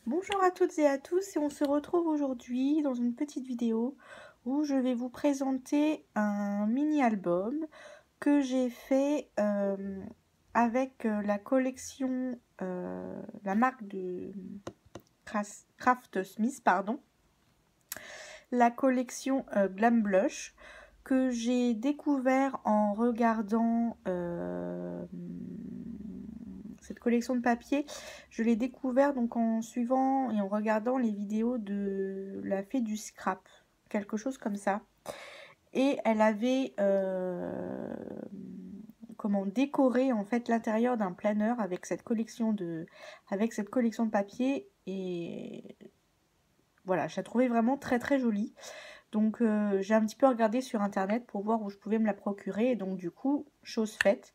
Bonjour à toutes et à tous, et on se retrouve aujourd'hui dans une petite vidéo où je vais vous présenter un mini-album que j'ai fait avec la collection, la marque de Craft Smith, pardon, la collection Glam Blush que j'ai découvert en regardant cette collection de papier. Je l'ai découvert donc en suivant et en regardant les vidéos de la fée du scrap, quelque chose comme ça. Et elle avait comment décorer en fait l'intérieur d'un planeur avec cette collection de papier, et voilà, je la trouvais vraiment très très jolie. Donc j'ai un petit peu regardé sur internet pour voir où je pouvais me la procurer, et donc du coup chose faite.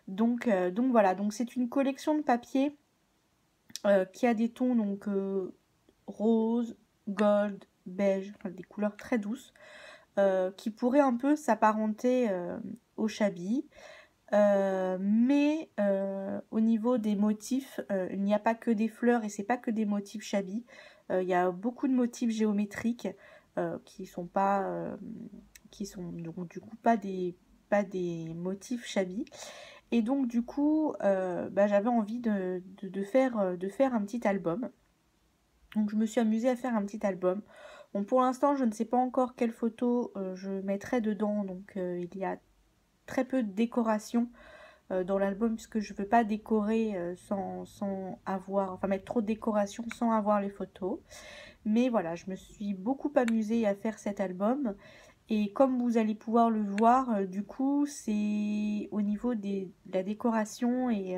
Donc voilà, donc c'est une collection de papier qui a des tons donc rose, gold, beige, enfin, des couleurs très douces, qui pourraient un peu s'apparenter au shabby. Mais au niveau des motifs, il n'y a pas que des fleurs et c'est pas que des motifs shabby. Il y a beaucoup de motifs géométriques qui sont pas, qui sont donc du coup pas des motifs shabby. Et donc du coup, j'avais envie de faire un petit album. Donc je me suis amusée à faire un petit album. Bon, pour l'instant, je ne sais pas encore quelles photos je mettrai dedans. Donc il y a très peu de décoration dans l'album, puisque je ne veux pas décorer sans avoir, enfin mettre trop de décoration sans avoir les photos. Mais voilà, je me suis beaucoup amusée à faire cet album. Et comme vous allez pouvoir le voir, du coup, c'est au niveau de la décoration et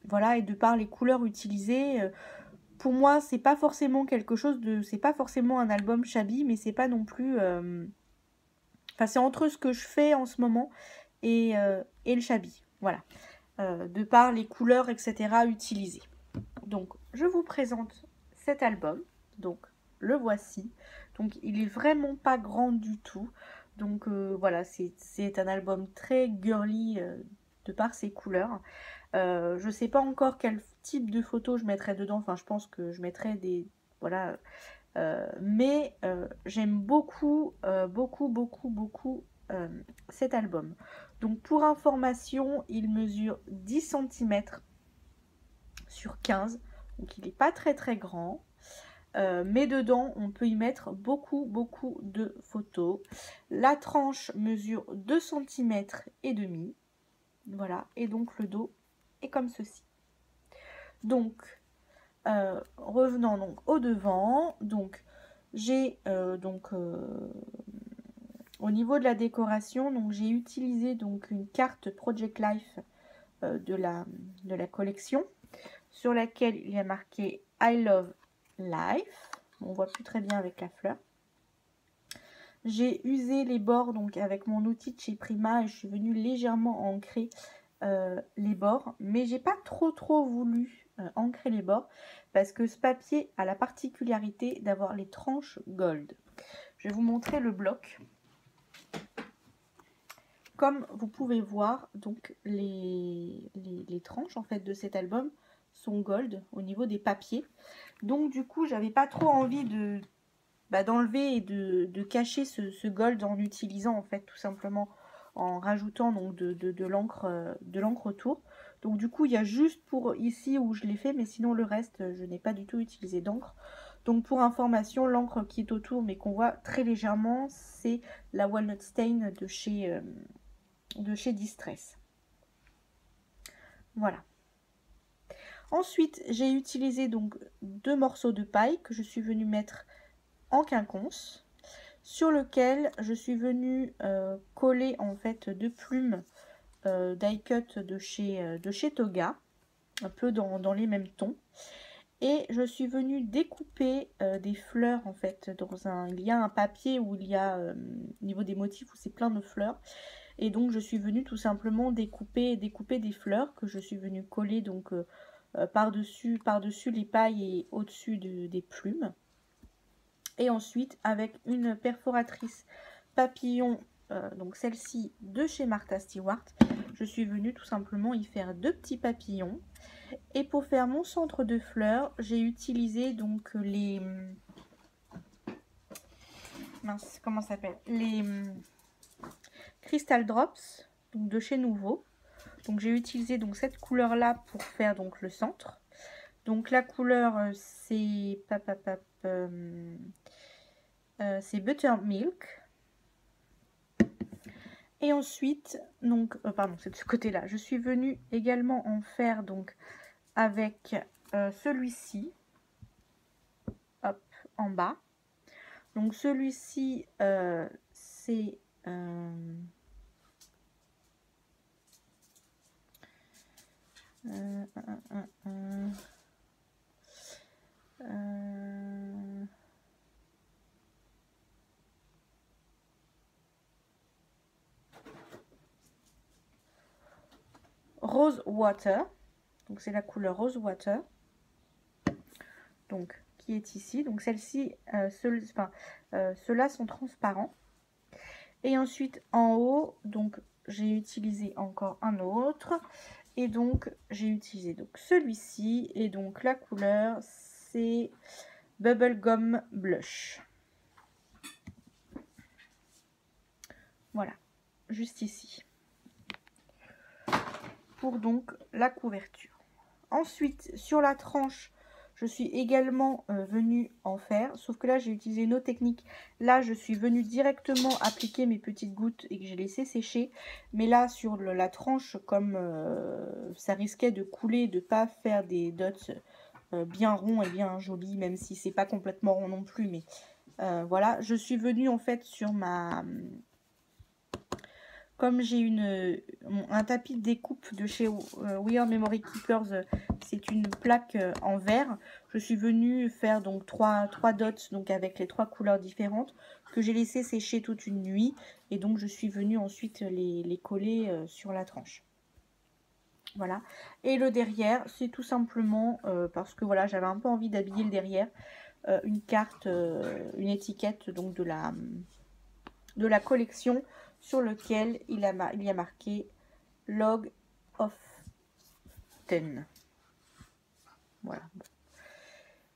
voilà, et de par les couleurs utilisées, pour moi, c'est pas forcément quelque chose de, c'est pas forcément un album shabby, mais c'est pas non plus, enfin, c'est entre ce que je fais en ce moment et le shabby, voilà, de par les couleurs, etc. utilisées. Donc, je vous présente cet album. Donc, le voici. Donc, il est vraiment pas grand du tout. Donc, voilà, c'est un album très girly de par ses couleurs. Je sais pas encore quel type de photos je mettrai dedans. Enfin, je pense que je mettrai des... Voilà. Mais j'aime beaucoup, beaucoup cet album. Donc, pour information, il mesure 10 cm sur 15. Donc il n'est pas très très grand. Mais dedans, on peut y mettre beaucoup de photos. La tranche mesure 2 cm et demi. Voilà, et donc le dos est comme ceci. Donc, revenons donc au devant. Donc, j'ai au niveau de la décoration, donc j'ai utilisé donc une carte Project Life de la collection, sur laquelle il y a marqué I love life. On voit plus très bien avec la fleur. J'ai usé les bords donc avec mon outil de chez Prima, et je suis venue légèrement ancrer les bords, mais j'ai pas trop voulu ancrer les bords parce que ce papier a la particularité d'avoir les tranches gold. Je vais vous montrer le bloc. Comme vous pouvez voir, donc les tranches en fait de cet album sont gold au niveau des papiers. Donc du coup, j'avais pas trop envie d'enlever et de cacher ce gold en utilisant en fait tout simplement en rajoutant donc de l'encre autour. Donc du coup, il y a juste pour ici où je l'ai fait, mais sinon le reste, je n'ai pas du tout utilisé d'encre. Donc pour information, l'encre qui est autour mais qu'on voit très légèrement, c'est la Walnut Stain de chez Distress. Voilà. Ensuite, j'ai utilisé donc 2 morceaux de paille que je suis venue mettre en quinconce, sur lequel je suis venue coller en fait 2 plumes die cut de chez Toga, un peu dans les mêmes tons. Et je suis venue découper des fleurs en fait il y a un papier où il y a au niveau des motifs où c'est plein de fleurs. Et donc je suis venue tout simplement découper des fleurs que je suis venue coller donc par-dessus les pailles et au-dessus des plumes. Et ensuite, avec une perforatrice papillon, donc celle-ci de chez Martha Stewart, je suis venue tout simplement y faire 2 petits papillons. Et pour faire mon centre de fleurs, j'ai utilisé donc les... Mince, comment ça s'appelle? Les Crystal Drops, donc de chez Nouveau. Donc j'ai utilisé donc cette couleur là pour faire donc le centre. Donc la couleur c'est c'est Buttermilk. Et ensuite, donc, pardon, c'est de ce côté-là. Je suis venue également en faire donc avec celui-ci, hop, en bas. Donc celui-ci, c'est Rose Water. Donc c'est la couleur Rose Water. Donc qui est ici. Donc celle-ci, ceux-là sont transparents. Et ensuite en haut, donc j'ai utilisé encore un autre. Et donc j'ai utilisé donc celui-ci. Et donc la couleur c'est Bubblegum Blush. Voilà, juste ici. Pour donc la couverture. Ensuite, sur la tranche, je suis également venue en faire, sauf que là j'ai utilisé une autre technique. Là je suis venue directement appliquer mes petites gouttes et que j'ai laissé sécher. Mais là sur la tranche, comme ça risquait de couler, de ne pas faire des dots bien ronds et bien jolis, même si c'est pas complètement rond non plus. Mais voilà, je suis venue en fait sur ma... Comme j'ai un tapis de découpe de chez We Are Memory Keepers, c'est une plaque en verre. Je suis venue faire donc trois dots donc avec les 3 couleurs différentes que j'ai laissé sécher toute une nuit. Et donc je suis venue ensuite les coller sur la tranche. Voilà. Et le derrière, c'est tout simplement parce que voilà, j'avais un peu envie d'habiller le derrière. Une carte, une étiquette donc de la collection sur lequel il y a marqué Log of 10. Voilà.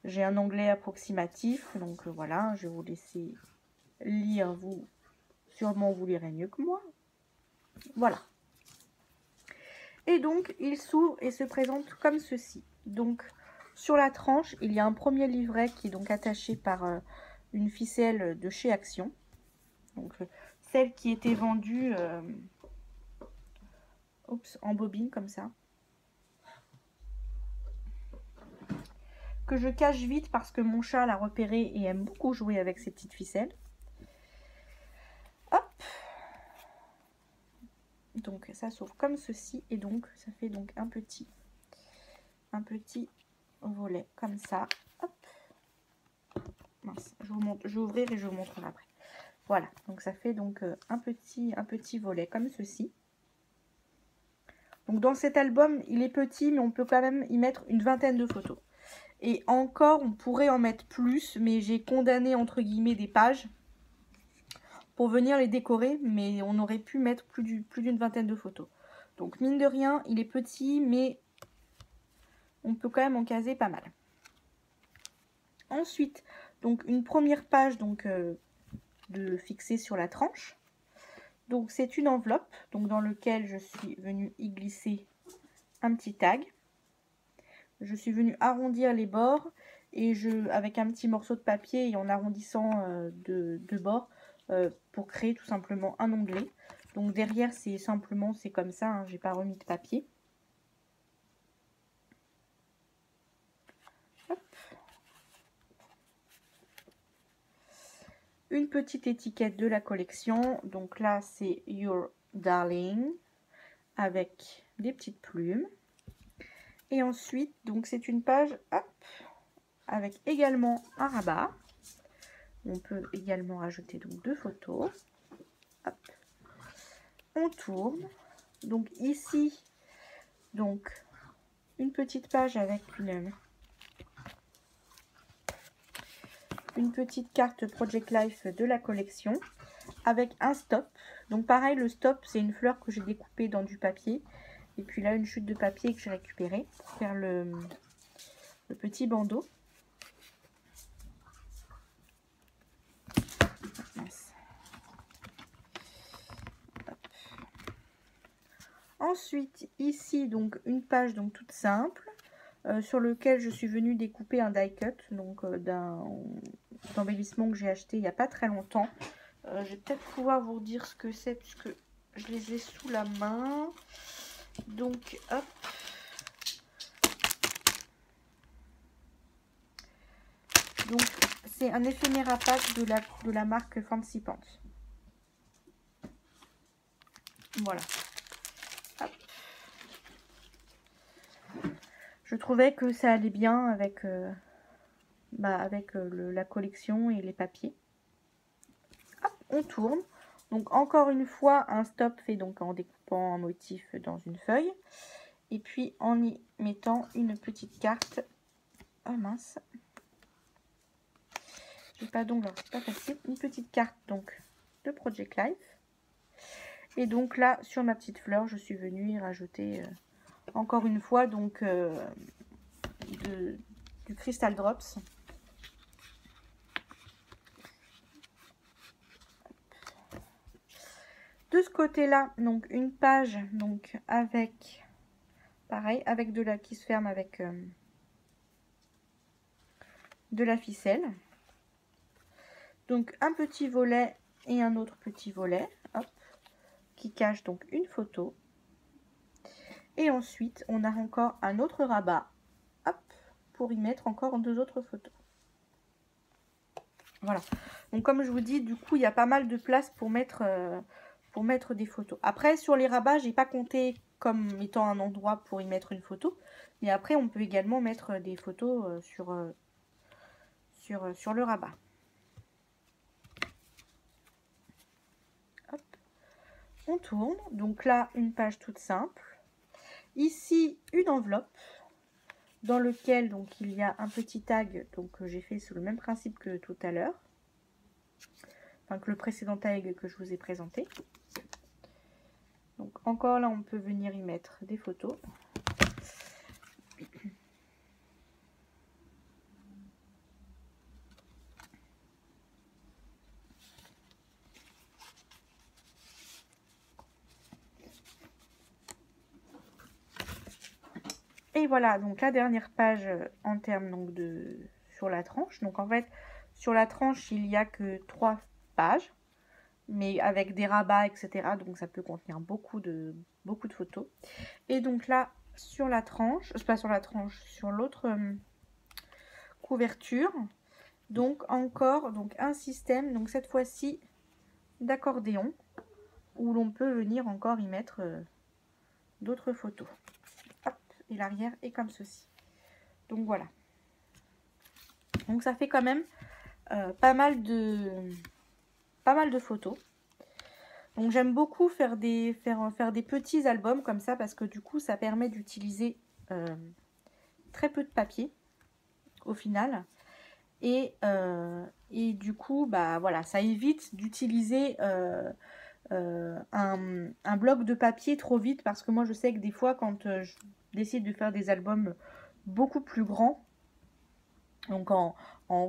J'ai un anglais approximatif, donc voilà, je vais vous laisser lire, vous sûrement vous lirez mieux que moi. Voilà. Et donc il s'ouvre et se présente comme ceci. Donc sur la tranche, il y a un premier livret qui est donc attaché par une ficelle de chez Action. Donc celle qui était vendue en bobine comme ça. Que je cache vite parce que mon chat l'a repéré et aime beaucoup jouer avec ces petites ficelles. Hop. Donc ça s'ouvre comme ceci et donc ça fait donc un petit volet comme ça. Hop. Mince, je vous montre, je vais ouvrir et je vous montrerai après. Voilà, donc ça fait donc un petit volet comme ceci. Donc dans cet album, il est petit, mais on peut quand même y mettre une vingtaine de photos. Et encore, on pourrait en mettre plus, mais j'ai condamné entre guillemets des pages pour venir les décorer, mais on aurait pu mettre plus d'une vingtaine de photos. Donc mine de rien, il est petit, mais on peut quand même en caser pas mal. Ensuite, donc une première page donc de fixer sur la tranche. Donc c'est une enveloppe donc dans laquelle je suis venue y glisser un petit tag. Je suis venue arrondir les bords et avec un petit morceau de papier et en arrondissant de bord pour créer tout simplement un onglet. Donc derrière c'est simplement c'est comme ça, hein, j'ai pas remis de papier. Hop. Une petite étiquette de la collection. Donc là c'est Your Darling avec des petites plumes. Et ensuite, donc c'est une page hop, avec également un rabat. On peut également rajouter donc 2 photos. Hop. On tourne. Donc ici, donc une petite page avec une petite carte Project Life de la collection avec un stop. Donc pareil, le stop c'est une fleur que j'ai découpée dans du papier Et puis là, une chute de papier que j'ai récupérée pour faire le petit bandeau. Mince. Ensuite, ici, donc une page donc toute simple, sur lequel je suis venue découper un die cut, donc d'un embellissement que j'ai acheté il n'y a pas très longtemps. Je vais peut-être pouvoir vous dire ce que c'est, puisque je les ai sous la main. Donc, hop. Donc, c'est un éphéméra pack de la marque Fancy Pants. Voilà. Hop. Je trouvais que ça allait bien avec, la collection et les papiers. Hop, on tourne. Donc encore une fois, un stop fait donc en découpant un motif dans une feuille. Et puis en y mettant une petite carte. Oh mince. J'ai pas d'ongles, c'est pas facile. Une petite carte donc de Project Life. Et donc là, sur ma petite fleur, je suis venue y rajouter encore une fois donc du Crystal Drops. De ce côté-là, donc une page donc avec pareil, avec de la qui se ferme avec de la ficelle. Donc un petit volet et un autre petit volet, hop, qui cache donc une photo. Et ensuite, on a encore un autre rabat, hop, pour y mettre encore 2 autres photos. Voilà. Donc comme je vous dis, du coup, il y a pas mal de place pour mettre des photos. Après, sur les rabats, j'ai pas compté comme étant un endroit pour y mettre une photo. Mais après, on peut également mettre des photos sur le rabat. Hop. On tourne. Donc là, une page toute simple. Ici, une enveloppe dans lequel donc il y a un petit tag donc que j'ai fait sous le même principe que tout à l'heure. Enfin, que le précédent tag que je vous ai présenté. Donc encore là, on peut venir y mettre des photos. Et voilà, donc la dernière page en termes donc sur la tranche. Donc en fait, sur la tranche, il n'y a que 3 pages, mais avec des rabats, etc. Donc ça peut contenir beaucoup de photos. Et donc là, sur la tranche, pas sur la tranche, sur l'autre couverture, donc encore donc un système, donc cette fois-ci d'accordéon, où l'on peut venir encore y mettre d'autres photos. Et l'arrière est comme ceci. Donc voilà. Donc ça fait quand même pas mal de photos. Donc j'aime beaucoup faire des petits albums comme ça parce que du coup ça permet d'utiliser très peu de papier au final. Et du coup bah voilà, ça évite d'utiliser un bloc de papier trop vite parce que moi je sais que des fois quand je décide de faire des albums beaucoup plus grands, donc en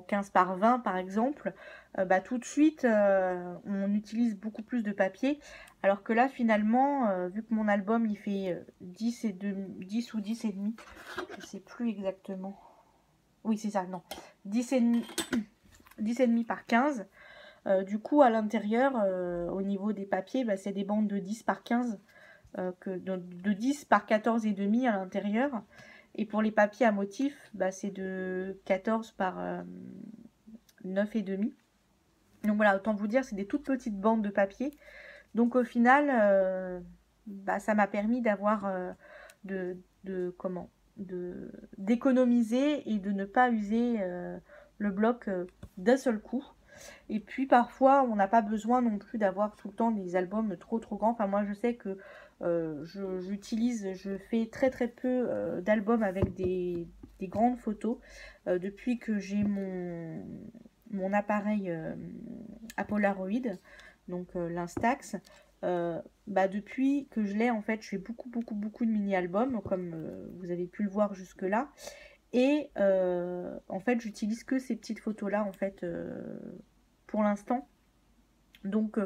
15 par 20 par exemple, bah, tout de suite on utilise beaucoup plus de papier, alors que là finalement vu que mon album il fait 10 ou 10 et demi, je sais plus exactement, oui c'est ça, non, 10 et demi par 15, du coup à l'intérieur au niveau des papiers, bah, c'est des bandes de 10 par 15, de 10 par 14 et demi à l'intérieur. Et pour les papiers à motif, bah, c'est de 14 par 9 et demi. Donc voilà, autant vous dire, c'est des toutes petites bandes de papier. Donc au final, bah, ça m'a permis d'avoir d'économiser et de ne pas user le bloc d'un seul coup. Et puis parfois, on n'a pas besoin non plus d'avoir tout le temps des albums trop grands. Enfin moi, je sais que je fais très peu d'albums avec des grandes photos depuis que j'ai mon appareil à Polaroid, donc l'Instax. depuis que je l'ai, en fait, je fais beaucoup de mini-albums, comme vous avez pu le voir jusque-là. Et en fait, j'utilise que ces petites photos-là, en fait, pour l'instant. Donc,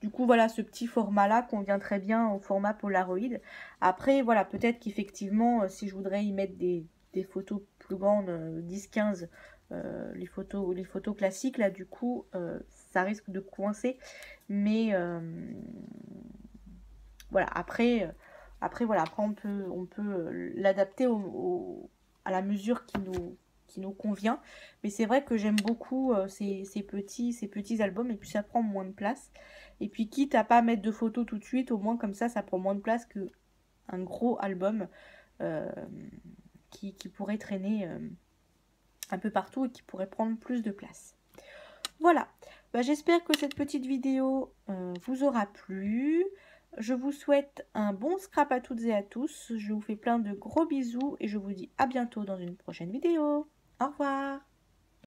du coup, voilà, ce petit format-là convient très bien au format Polaroid. Après, voilà, peut-être qu'effectivement, si je voudrais y mettre des photos plus grandes, 10-15, les photos classiques, là, du coup, ça risque de coincer. Mais voilà, voilà, après on peut l'adapter à la mesure qui nous convient. Mais c'est vrai que j'aime beaucoup ces petits albums, et puis ça prend moins de place. Et puis quitte à pas mettre de photos tout de suite, au moins comme ça prend moins de place qu'un gros album euh, qui pourrait traîner un peu partout et qui pourrait prendre plus de place. Voilà, j'espère que cette petite vidéo vous aura plu. Je vous souhaite un bon scrap à toutes et à tous. Je vous fais plein de gros bisous et je vous dis à bientôt dans une prochaine vidéo. Au revoir.